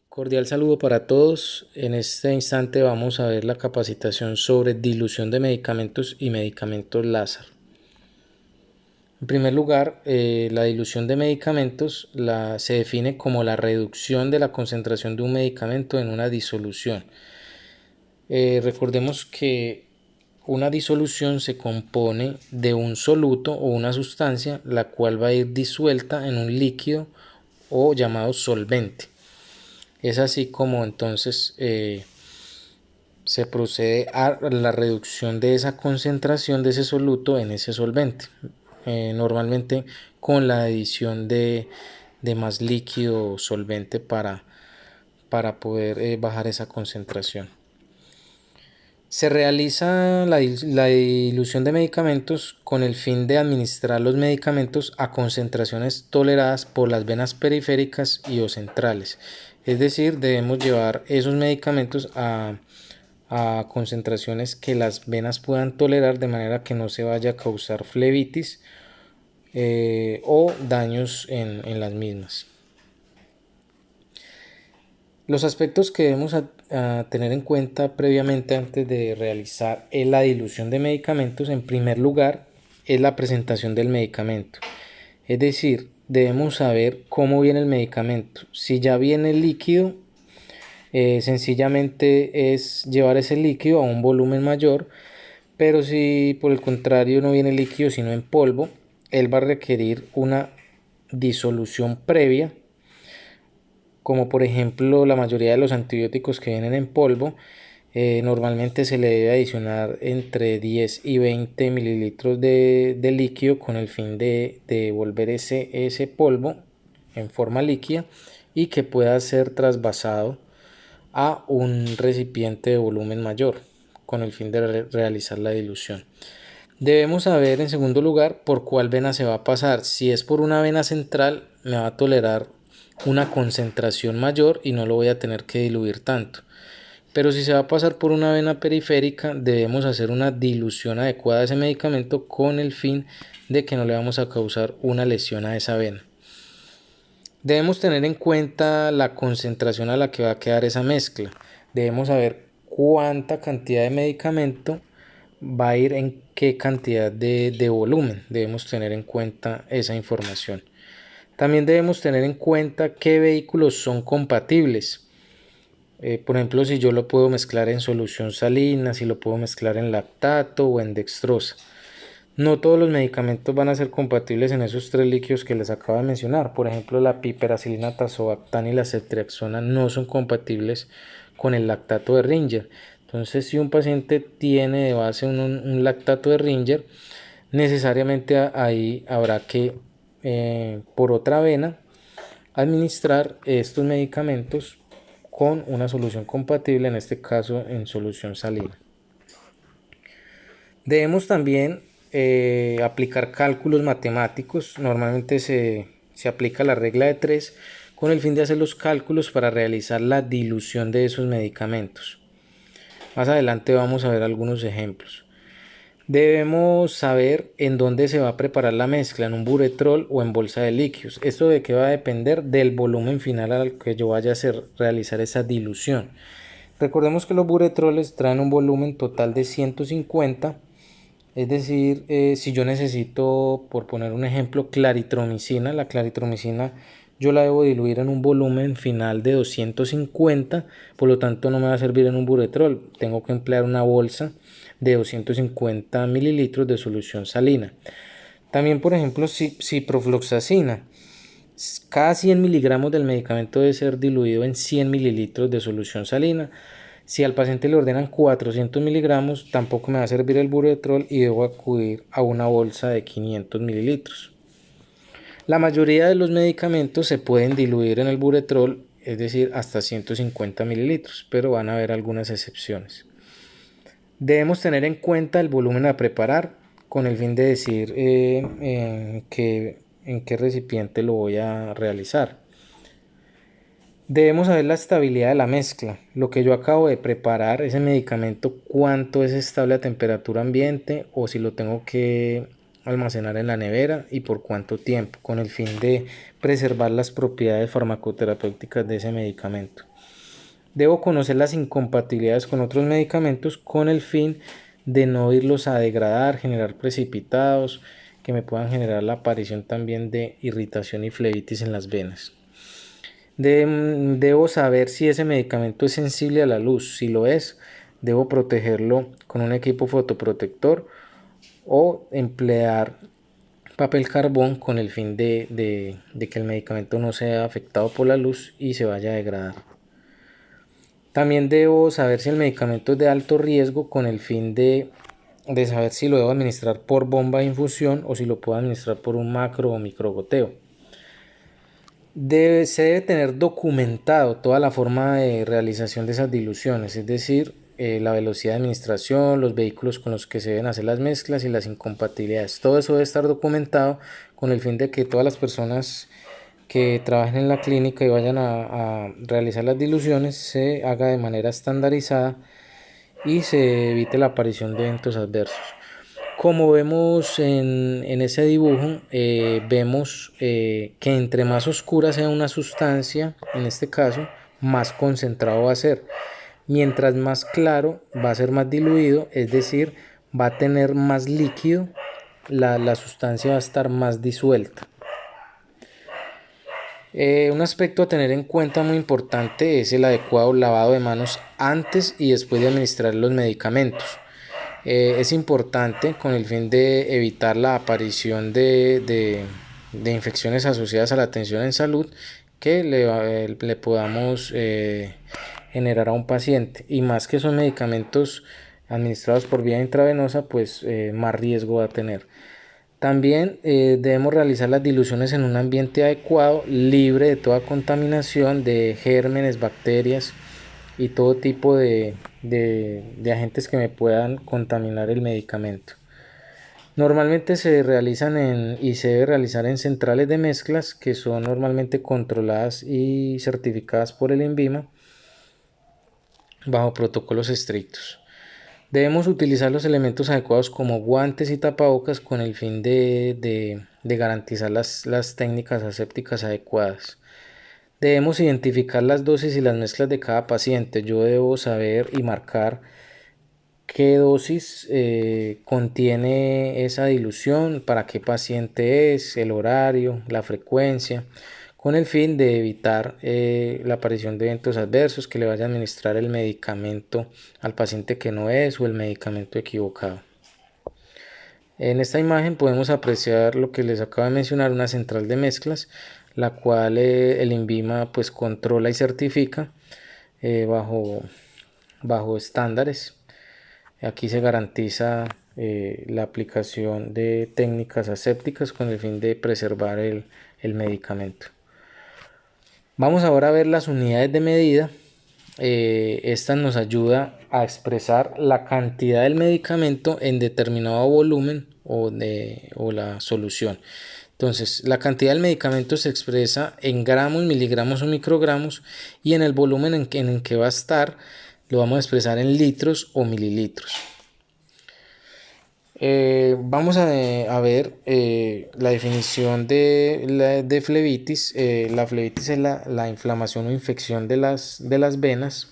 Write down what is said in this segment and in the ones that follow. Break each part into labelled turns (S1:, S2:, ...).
S1: Cordial saludo para todos. En este instante vamos a ver la capacitación sobre dilución de medicamentos y medicamentos láser. En primer lugar, la dilución de medicamentos se define como la reducción de la concentración de un medicamento en una disolución. Recordemos que una disolución se compone de un soluto o una sustancia la cual va a ir disuelta en un líquido o llamado solvente. Es así como entonces se procede a la reducción de esa concentración de ese soluto en ese solvente, normalmente con la adición de más líquido solvente para poder bajar esa concentración. Se realiza la dilución de medicamentos con el fin de administrar los medicamentos a concentraciones toleradas por las venas periféricas y o centrales. Es decir, debemos llevar esos medicamentos a concentraciones que las venas puedan tolerar de manera que no se vaya a causar flebitis o daños en las mismas. Los aspectos que debemos tener en cuenta previamente antes de realizar la dilución de medicamentos, en primer lugar, es la presentación del medicamento. Es decir, debemos saber cómo viene el medicamento. Si ya viene líquido, sencillamente es llevar ese líquido a un volumen mayor, pero si por el contrario no viene líquido sino en polvo, él va a requerir una disolución previa, como por ejemplo la mayoría de los antibióticos que vienen en polvo. Normalmente se le debe adicionar entre 10 y 20 mililitros de líquido con el fin de devolver ese polvo en forma líquida y que pueda ser trasvasado a un recipiente de volumen mayor con el fin de realizar la dilución. Debemos saber en segundo lugar por cuál vena se va a pasar. Si es por una vena central, me va a tolerar una concentración mayor y no lo voy a tener que diluir tanto. Pero si se va a pasar por una vena periférica, debemos hacer una dilución adecuada de ese medicamento con el fin de que no le vamos a causar una lesión a esa vena. Debemos tener en cuenta la concentración a la que va a quedar esa mezcla. Debemos saber cuánta cantidad de medicamento va a ir en qué cantidad de volumen. Debemos tener en cuenta esa información. También debemos tener en cuenta qué vehículos son compatibles. Por ejemplo, si yo lo puedo mezclar en solución salina, si lo puedo mezclar en lactato o en dextrosa. No todos los medicamentos van a ser compatibles en esos tres líquidos que les acabo de mencionar. Por ejemplo, la piperacilina, tazobactam y la ceftriaxona no son compatibles con el lactato de Ringer. Entonces, si un paciente tiene de base un lactato de Ringer, necesariamente ahí habrá que, por otra vena, administrar estos medicamentos con una solución compatible, en este caso en solución salina. Debemos también aplicar cálculos matemáticos. Normalmente se aplica la regla de 3 con el fin de hacer los cálculos para realizar la dilución de esos medicamentos. Más adelante vamos a ver algunos ejemplos. Debemos saber en dónde se va a preparar la mezcla, en un buretrol o en bolsa de líquidos. Esto de qué va a depender del volumen final al que yo vaya a realizar esa dilución. Recordemos que los buretroles traen un volumen total de 150. Es decir, si yo necesito, por poner un ejemplo, claritromicina, la claritromicina yo la debo diluir en un volumen final de 250, por lo tanto no me va a servir en un buretrol. Tengo que emplear una bolsa de 250 mililitros de solución salina. También, por ejemplo, ciprofloxacina. Cada 100 miligramos del medicamento debe ser diluido en 100 mililitros de solución salina. Si al paciente le ordenan 400 miligramos, tampoco me va a servir el buretrol y debo acudir a una bolsa de 500 mililitros. La mayoría de los medicamentos se pueden diluir en el buretrol, es decir, hasta 150 mililitros, pero van a haber algunas excepciones. Debemos tener en cuenta el volumen a preparar con el fin de decir en qué recipiente lo voy a realizar. Debemos saber la estabilidad de la mezcla. Lo que yo acabo de preparar, ese medicamento, cuánto es estable a temperatura ambiente o si lo tengo que almacenar en la nevera y por cuánto tiempo, con el fin de preservar las propiedades farmacoterapéuticas de ese medicamento. Debo conocer las incompatibilidades con otros medicamentos con el fin de no irlos a degradar, generar precipitados que me puedan generar la aparición también de irritación y flebitis en las venas. Debo saber si ese medicamento es sensible a la luz. Si lo es, debo protegerlo con un equipo fotoprotector o emplear papel carbón con el fin de que el medicamento no sea afectado por la luz y se vaya a degradar. También debo saber si el medicamento es de alto riesgo con el fin de saber si lo debo administrar por bomba de infusión o si lo puedo administrar por un macro o microgoteo. Se debe tener documentado toda la forma de realización de esas diluciones, es decir, la velocidad de administración, los vehículos con los que se deben hacer las mezclas y las incompatibilidades. Todo eso debe estar documentado con el fin de que todas las personas que trabajen en la clínica y vayan a realizar las diluciones se haga de manera estandarizada y se evite la aparición de eventos adversos. Como vemos en ese dibujo, vemos que entre más oscura sea una sustancia, en este caso, más concentrado va a ser. Mientras más claro, va a ser más diluido, es decir, va a tener más líquido, la sustancia va a estar más disuelta. Un aspecto a tener en cuenta muy importante es el adecuado lavado de manos antes y después de administrar los medicamentos. Es importante con el fin de evitar la aparición de infecciones asociadas a la atención en salud que le podamos generar a un paciente, y más que son medicamentos administrados por vía intravenosa, pues más riesgo va a tener. También debemos realizar las diluciones en un ambiente adecuado, libre de toda contaminación de gérmenes, bacterias y todo tipo de agentes que me puedan contaminar el medicamento. Normalmente se realizan y se debe realizar en centrales de mezclas que son normalmente controladas y certificadas por el INVIMA bajo protocolos estrictos. Debemos utilizar los elementos adecuados como guantes y tapabocas con el fin de garantizar las técnicas asépticas adecuadas. Debemos identificar las dosis y las mezclas de cada paciente. Yo debo saber y marcar qué dosis contiene esa dilución, para qué paciente es, el horario, la frecuencia, con el fin de evitar la aparición de eventos adversos, que le vaya a administrar el medicamento al paciente que no es o el medicamento equivocado. En esta imagen podemos apreciar lo que les acabo de mencionar, una central de mezclas, la cual el INVIMA pues controla y certifica bajo estándares. Aquí se garantiza la aplicación de técnicas asépticas con el fin de preservar el medicamento. Vamos ahora a ver las unidades de medida. Esta nos ayuda a expresar la cantidad del medicamento en determinado volumen o la solución. Entonces, la cantidad del medicamento se expresa en gramos, miligramos o microgramos, y en el volumen en que va a estar lo vamos a expresar en litros o mililitros. Vamos a ver la definición de flebitis. La flebitis es la inflamación o infección de las venas.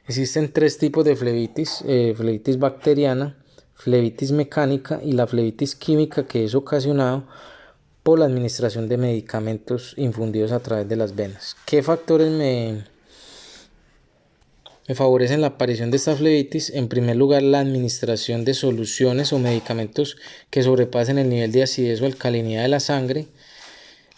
S1: Existen tres tipos de flebitis: flebitis bacteriana, flebitis mecánica y la flebitis química, que es ocasionado por la administración de medicamentos infundidos a través de las venas. ¿Qué factores me favorecen la aparición de esta flebitis? En primer lugar, la administración de soluciones o medicamentos que sobrepasen el nivel de acidez o alcalinidad de la sangre,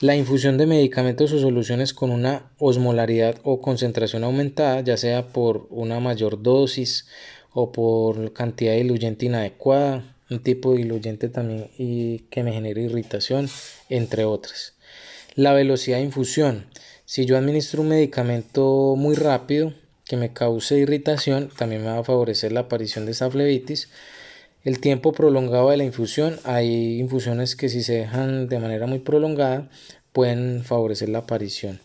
S1: la infusión de medicamentos o soluciones con una osmolaridad o concentración aumentada, ya sea por una mayor dosis o por cantidad de diluyente inadecuada, un tipo de diluyente también y que me genere irritación, entre otras. La velocidad de infusión: si yo administro un medicamento muy rápido que me cause irritación, también me va a favorecer la aparición de esta flebitis. El tiempo prolongado de la infusión: hay infusiones que, si se dejan de manera muy prolongada, pueden favorecer la aparición.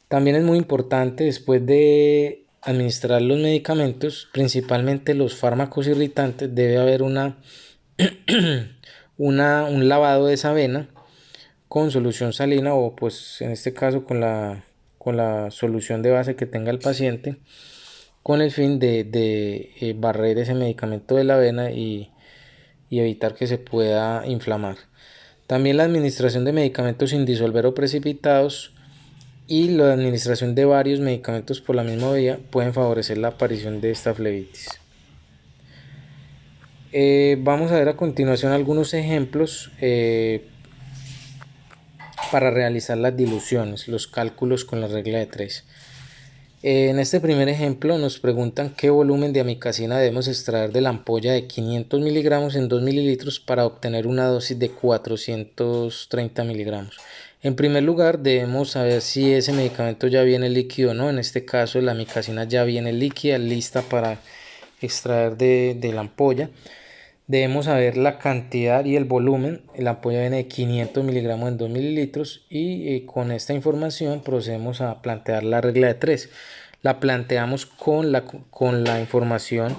S1: También es muy importante, después de administrar los medicamentos, principalmente los fármacos irritantes, debe haber una un lavado de esa vena con solución salina o pues en este caso con la solución de base que tenga el paciente, con el fin de barrer ese medicamento de la vena y evitar que se pueda inflamar. También la administración de medicamentos sin disolver o precipitados y la administración de varios medicamentos por la misma vía pueden favorecer la aparición de esta flebitis. Vamos a ver a continuación algunos ejemplos para realizar las diluciones, los cálculos con la regla de 3. En este primer ejemplo nos preguntan qué volumen de amicacina debemos extraer de la ampolla de 500 miligramos en 2 mililitros para obtener una dosis de 430 miligramos. En primer lugar debemos saber si ese medicamento ya viene líquido o no. En este caso la amicacina ya viene líquida, lista para extraer de la ampolla. Debemos saber la cantidad y el volumen. La ampolla viene de 500 miligramos en 2 mililitros y con esta información procedemos a plantear la regla de 3. La planteamos con la información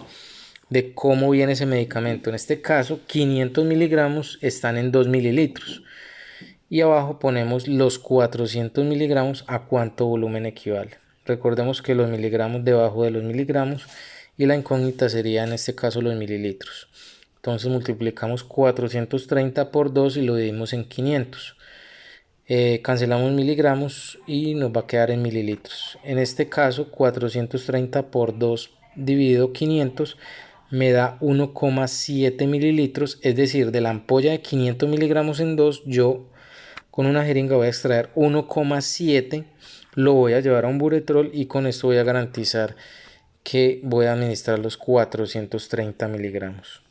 S1: de cómo viene ese medicamento. En este caso 500 miligramos están en 2 mililitros y abajo ponemos los 400 miligramos a cuánto volumen equivale. Recordemos que los miligramos debajo de los miligramos y la incógnita sería en este caso los mililitros. Entonces multiplicamos 430 por 2 y lo dividimos en 500. Cancelamos miligramos y nos va a quedar en mililitros. En este caso 430 por 2 dividido 500 me da 1,7 mililitros. Es decir, de la ampolla de 500 miligramos en 2 yo con una jeringa voy a extraer 1,7. Lo voy a llevar a un buretrol y con esto voy a garantizar que voy a administrar los 430 miligramos.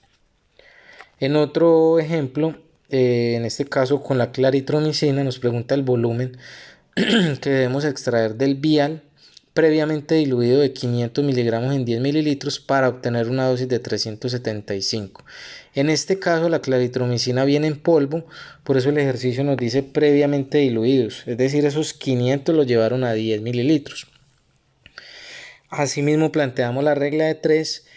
S1: En otro ejemplo, en este caso con la claritromicina, nos pregunta el volumen que debemos extraer del vial previamente diluido de 500 miligramos en 10 mililitros para obtener una dosis de 375. En este caso la claritromicina viene en polvo, por eso el ejercicio nos dice previamente diluidos, es decir, esos 500 los llevaron a 10 mililitros. Asimismo planteamos la regla de 3.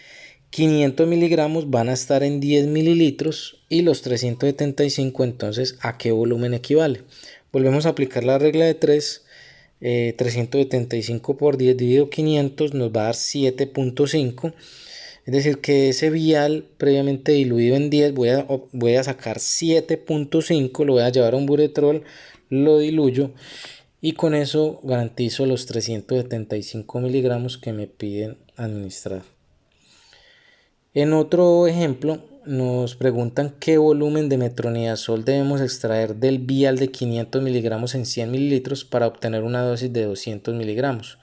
S1: 500 miligramos van a estar en 10 mililitros y los 375 entonces ¿a qué volumen equivale? Volvemos a aplicar la regla de 3, 375 por 10 dividido 500 nos va a dar 7.5, es decir que ese vial previamente diluido en 10 voy a sacar 7.5, lo voy a llevar a un buretrol, lo diluyo y con eso garantizo los 375 miligramos que me piden administrar. En otro ejemplo nos preguntan qué volumen de metronidazol debemos extraer del vial de 500 miligramos en 100 mililitros para obtener una dosis de 200 miligramos.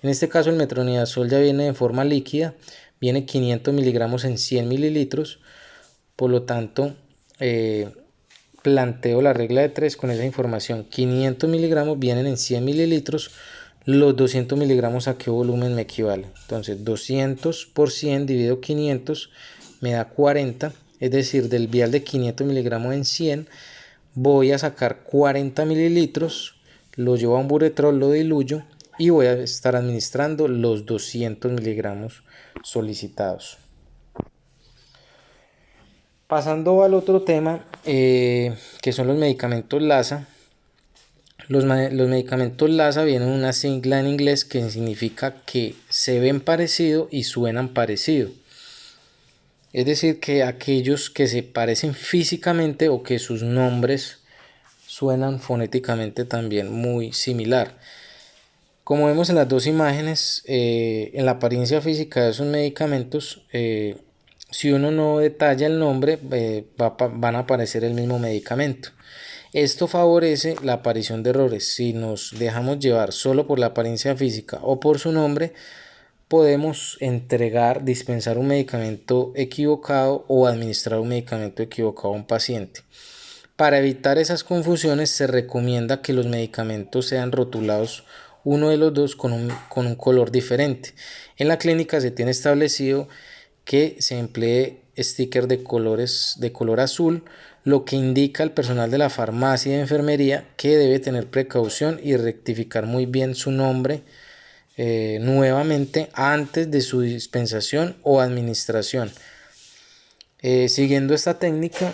S1: En este caso el metronidazol ya viene de forma líquida, viene 500 miligramos en 100 mililitros, por lo tanto planteo la regla de 3 con esa información. 500 miligramos vienen en 100 mililitros, los 200 miligramos a qué volumen me equivale. Entonces 200 por 100 dividido 500 me da 40, es decir, del vial de 500 miligramos en 100 voy a sacar 40 mililitros, lo llevo a un buretrol, lo diluyo y voy a estar administrando los 200 miligramos solicitados. Pasando al otro tema, que son los medicamentos LASA. Los medicamentos LASA vienen una sigla en inglés que significa que se ven parecido y suenan parecido. Es decir, que aquellos que se parecen físicamente o que sus nombres suenan fonéticamente también muy similar. Como vemos en las dos imágenes, en la apariencia física de esos medicamentos, si uno no detalla el nombre, van a aparecer el mismo medicamento. Esto favorece la aparición de errores. Si nos dejamos llevar solo por la apariencia física o por su nombre, podemos dispensar un medicamento equivocado o administrar un medicamento equivocado a un paciente. Para evitar esas confusiones se recomienda que los medicamentos sean rotulados uno de los dos con un color diferente. En la clínica se tiene establecido que se emplee sticker de color azul, lo que indica al personal de la farmacia y de enfermería que debe tener precaución y rectificar muy bien su nombre nuevamente antes de su dispensación o administración. Siguiendo esta técnica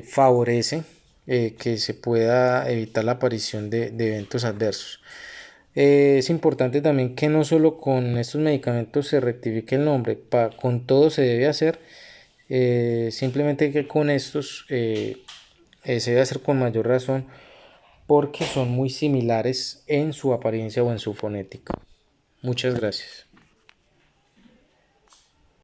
S1: favorece que se pueda evitar la aparición de eventos adversos. Es importante también que no solo con estos medicamentos se rectifique el nombre, con todo se debe hacer, simplemente que con estos se debe hacer con mayor razón porque son muy similares en su apariencia o en su fonética. Muchas gracias.